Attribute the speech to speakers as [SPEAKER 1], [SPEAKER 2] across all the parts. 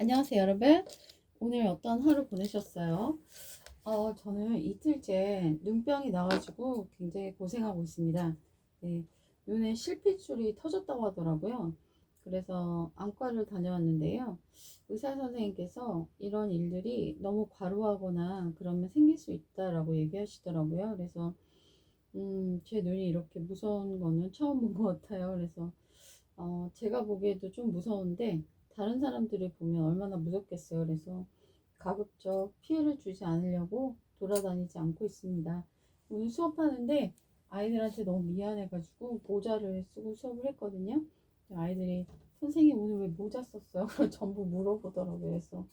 [SPEAKER 1] 안녕하세요, 여러분. 오늘 어떤 하루 보내셨어요? 저는 이틀째 눈병이 나가지고 굉장히 고생하고 있습니다. 네, 눈에 실핏줄이 터졌다고 하더라고요. 그래서 안과를 다녀왔는데요. 의사 선생님께서 이런 일들이 너무 과로하거나 그러면 생길 수 있다라고 얘기하시더라고요. 그래서 제 눈이 이렇게 무서운 거는 처음 본 것 같아요. 그래서 제가 보기에도 좀 무서운데 다른 사람들이 보면 얼마나 무섭겠어요. 그래서 가급적 피해를 주지 않으려고 돌아다니지 않고 있습니다. 오늘 수업하는데 아이들한테 너무 미안해가지고 모자를 쓰고 수업을 했거든요. 아이들이 선생님 오늘 왜 모자 썼어요? 전부 물어보더라고요. 그래서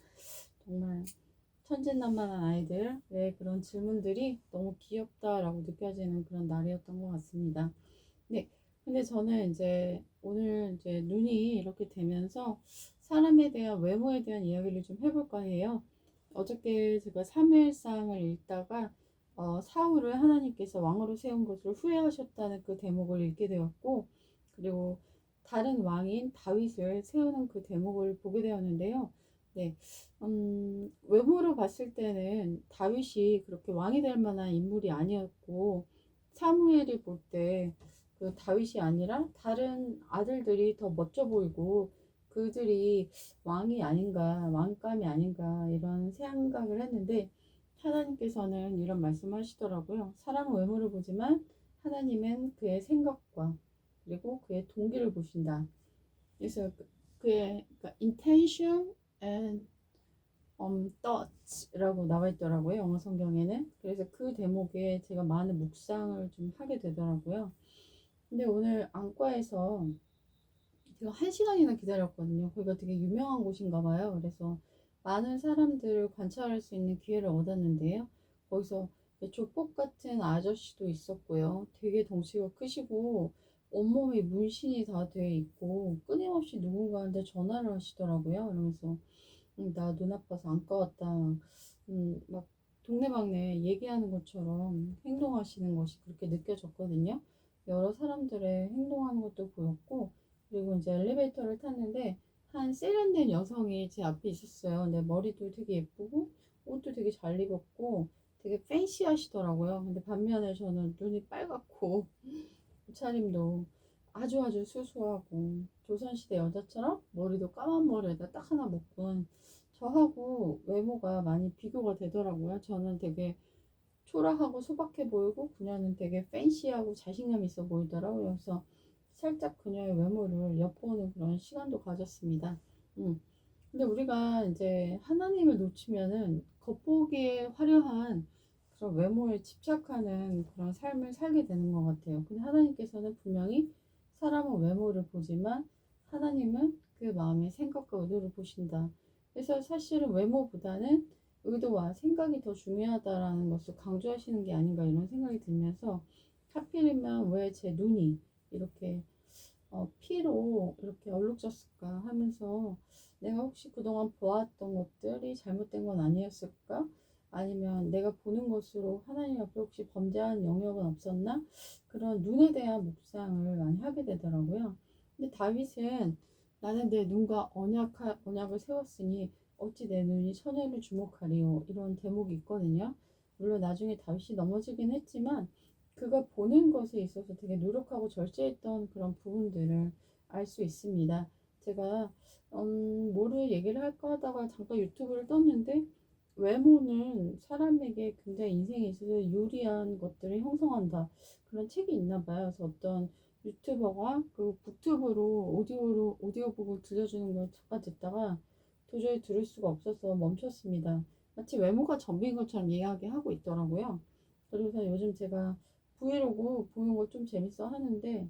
[SPEAKER 1] 정말 천진난만한 아이들, 왜 그런 질문들이 너무 귀엽다라고 느껴지는 그런 날이었던 것 같습니다. 네. 근데 저는 이제 오늘 이제 눈이 이렇게 되면서 사람에 대한 외모에 대한 이야기를 좀 해볼까 해요. 어저께 제가 사무엘상을 읽다가 사울을 하나님께서 왕으로 세운 것을 후회하셨다는 그 대목을 읽게 되었고, 그리고 다른 왕인 다윗을 세우는 그 대목을 보게 되었는데요. 네, 외모로 봤을 때는 다윗이 그렇게 왕이 될 만한 인물이 아니었고, 사무엘이 볼 때 그 다윗이 아니라 다른 아들들이 더 멋져 보이고 그들이 왕이 아닌가, 왕감이 아닌가 이런 생각을 했는데 하나님께서는 이런 말씀하시더라고요. 사람은 외모를 보지만 하나님은 그의 생각과 그리고 그의 동기를 보신다. 그래서 그의 그러니까 intention and thoughts라고 나와 있더라고요. 영어 성경에는. 그래서 그 대목에 제가 많은 묵상을 좀 하게 되더라고요. 근데 오늘 안과에서 제가 1시간이나 기다렸거든요. 거기가 되게 유명한 곳인가 봐요. 그래서 많은 사람들을 관찰할 수 있는 기회를 얻었는데요. 거기서 조폭 같은 아저씨도 있었고요. 되게 덩치가 크시고 온몸에 문신이 다 돼 있고 끊임없이 누군가한테 전화를 하시더라고요. 그러면서 나 눈 아파서 안과 왔다. 막 동네방네 얘기하는 것처럼 행동하시는 것이 그렇게 느껴졌거든요. 여러 사람들의 행동하는 것도 보였고, 그리고 이제 엘리베이터를 탔는데 한 세련된 여성이 제 앞에 있었어요. 근데 머리도 되게 예쁘고 옷도 되게 잘 입었고 되게 팬시하시더라고요. 근데 반면에 저는 눈이 빨갛고 옷차림도 아주 아주 수수하고 조선시대 여자처럼 머리도 까만 머리에다 딱 하나 묶은 저하고 외모가 많이 비교가 되더라고요. 저는 되게 초라하고 소박해 보이고 그녀는 되게 팬시하고 자신감 있어 보이더라고요. 그래서 살짝 그녀의 외모를 엿보는 그런 시간도 가졌습니다. 음. 근데 우리가 이제 하나님을 놓치면은 겉보기에 화려한 그런 외모에 집착하는 그런 삶을 살게 되는 것 같아요. 근데 하나님께서는 분명히 사람은 외모를 보지만 하나님은 그 마음의 생각과 의도를 보신다. 그래서 사실은 외모보다는 의도와 생각이 더 중요하다라는 것을 강조하시는 게 아닌가 이런 생각이 들면서 하필이면 왜 제 눈이 이렇게 피로 이렇게 얼룩졌을까 하면서 내가 혹시 그동안 보았던 것들이 잘못된 건 아니었을까? 아니면 내가 보는 것으로 하나님 앞에 혹시 범죄한 영역은 없었나? 그런 눈에 대한 묵상을 많이 하게 되더라고요. 근데 다윗은 나는 내 눈과 언약을 세웠으니 어찌 내 눈이 처녀를 주목하리요. 이런 대목이 있거든요. 물론 나중에 다윗이 넘어지긴 했지만 그가 보는 것에 있어서 되게 노력하고 절제했던 그런 부분들을 알 수 있습니다. 제가 뭐를 얘기를 할까 하다가 잠깐 유튜브를 떴는데 외모는 사람에게 굉장히 인생에 있어서 유리한 것들을 형성한다. 그런 책이 있나 봐요. 그래서 어떤 유튜버가 그 북튜브로 오디오북을 들려주는 걸 잠깐 듣다가 도저히 들을 수가 없어서 멈췄습니다. 마치 외모가 전부인 것처럼 이야기하고 있더라고요. 그래서 요즘 제가 브이로그 보는 거 좀 재밌어 하는데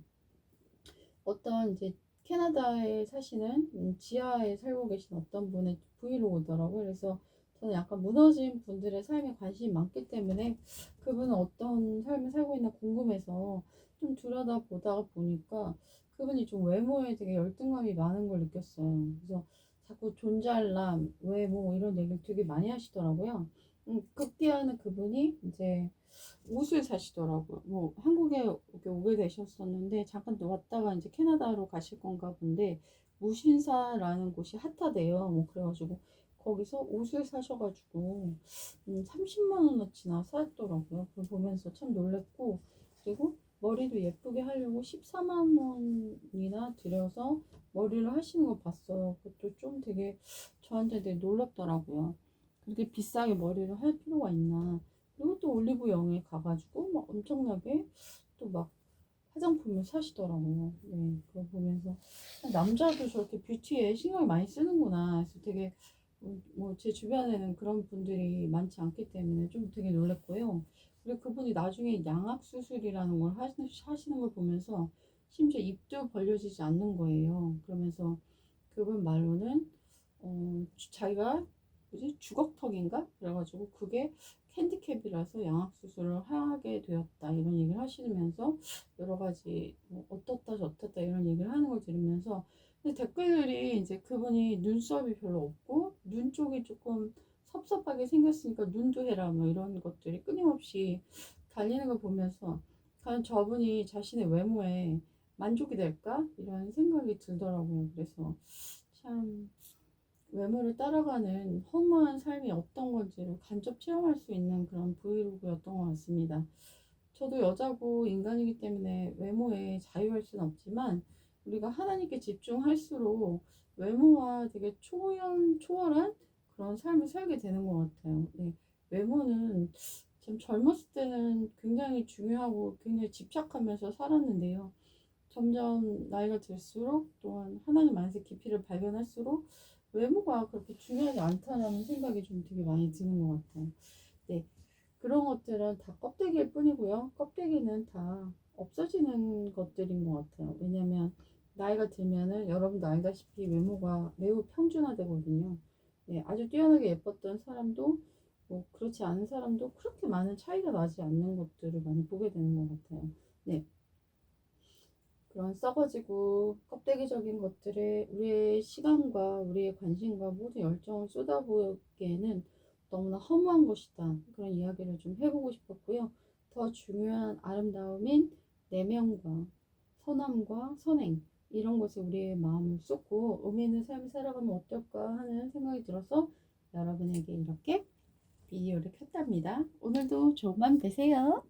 [SPEAKER 1] 어떤 이제 캐나다에 사시는 지하에 살고 계신 어떤 분의 브이로그더라고요. 그래서 저는 약간 무너진 분들의 삶에 관심이 많기 때문에 그분은 어떤 삶을 살고 있나 궁금해서 좀 들여다보다가 보니까 그분이 좀 외모에 되게 열등감이 많은 걸 느꼈어요. 그래서 자꾸 존잘남, 외모 이런 얘기를 되게 많이 하시더라고요. 급기야는 그분이 이제 옷을 사시더라고요. 뭐 한국에 이렇게 오게 되셨었는데 잠깐 또 왔다가 이제 캐나다로 가실 건가 본데 무신사라는 곳이 핫하대요. 뭐 그래가지고 거기서 옷을 사셔가지고 30만 원어치나 샀더라고요. 그걸 보면서 참 놀랬고, 그리고 머리도 예쁘게 하려고 14만 원이나 들여서 머리를 하시는 걸 봤어요. 그것도 좀 되게 저한테 되게 놀랍더라고요. 그렇게 비싸게 머리를 할 필요가 있나. 그리고 또 올리브영에 가가지고 막 엄청나게 또 막 화장품을 사시더라고요. 네, 그거 보면서 남자도 저렇게 뷰티에 신경을 많이 쓰는구나. 그래서 되게 뭐 제 주변에는 그런 분들이 많지 않기 때문에 좀 되게 놀랐고요. 그리고 그분이 나중에 양악 수술이라는 걸 하시는 걸 보면서 심지어 입도 벌려지지 않는 거예요. 그러면서 그분 말로는 자기가 뭐지 주걱턱인가 그래가지고 그게 핸디캡이라서 양악 수술을 하게 되었다 이런 얘기를 하시면서 여러 가지 뭐 어떻다 저떻다 이런 얘기를 하는 걸 들으면서, 근데 댓글들이 이제 그분이 눈썹이 별로 없고 눈 쪽이 조금 섭섭하게 생겼으니까 눈도 해라 뭐 이런 것들이 끊임없이 달리는 걸 보면서 과연 저분이 자신의 외모에 만족이 될까 이런 생각이 들더라고요. 그래서 참 외모를 따라가는 허무한 삶이 어떤 건지를 간접 체험할 수 있는 그런 브이로그였던 것 같습니다. 저도 여자고 인간이기 때문에 외모에 자유할 수는 없지만 우리가 하나님께 집중할수록 외모와 되게 초월한 그런 삶을 살게 되는 것 같아요. 네, 외모는 참 젊었을 때는 굉장히 중요하고 굉장히 집착하면서 살았는데요. 점점 나이가 들수록 또한 하나님 안에서 깊이를 발견할수록 외모가 그렇게 중요하지 않다라는 생각이 좀 되게 많이 드는 것 같아요. 네, 그런 것들은 다 껍데기일 뿐이고요. 껍데기는 다 없어지는 것들인 것 같아요. 왜냐면 나이가 들면은 여러분도 알다시피 외모가 매우 평준화되거든요. 네, 아주 뛰어나게 예뻤던 사람도 뭐 그렇지 않은 사람도 그렇게 많은 차이가 나지 않는 것들을 많이 보게 되는 것 같아요. 네, 그런 썩어지고 껍데기적인 것들에 우리의 시간과 우리의 관심과 모든 열정을 쏟아부기에는 너무나 허무한 것이다. 그런 이야기를 좀 해보고 싶었고요. 더 중요한 아름다움인 내면과 선함과 선행 이런 것에 우리의 마음을 쏟고 의미 있는 삶을 살아가면 어떨까 하는 생각이 들어서 여러분에게 이렇게 비디오를 켰답니다. 오늘도 좋은 밤 되세요.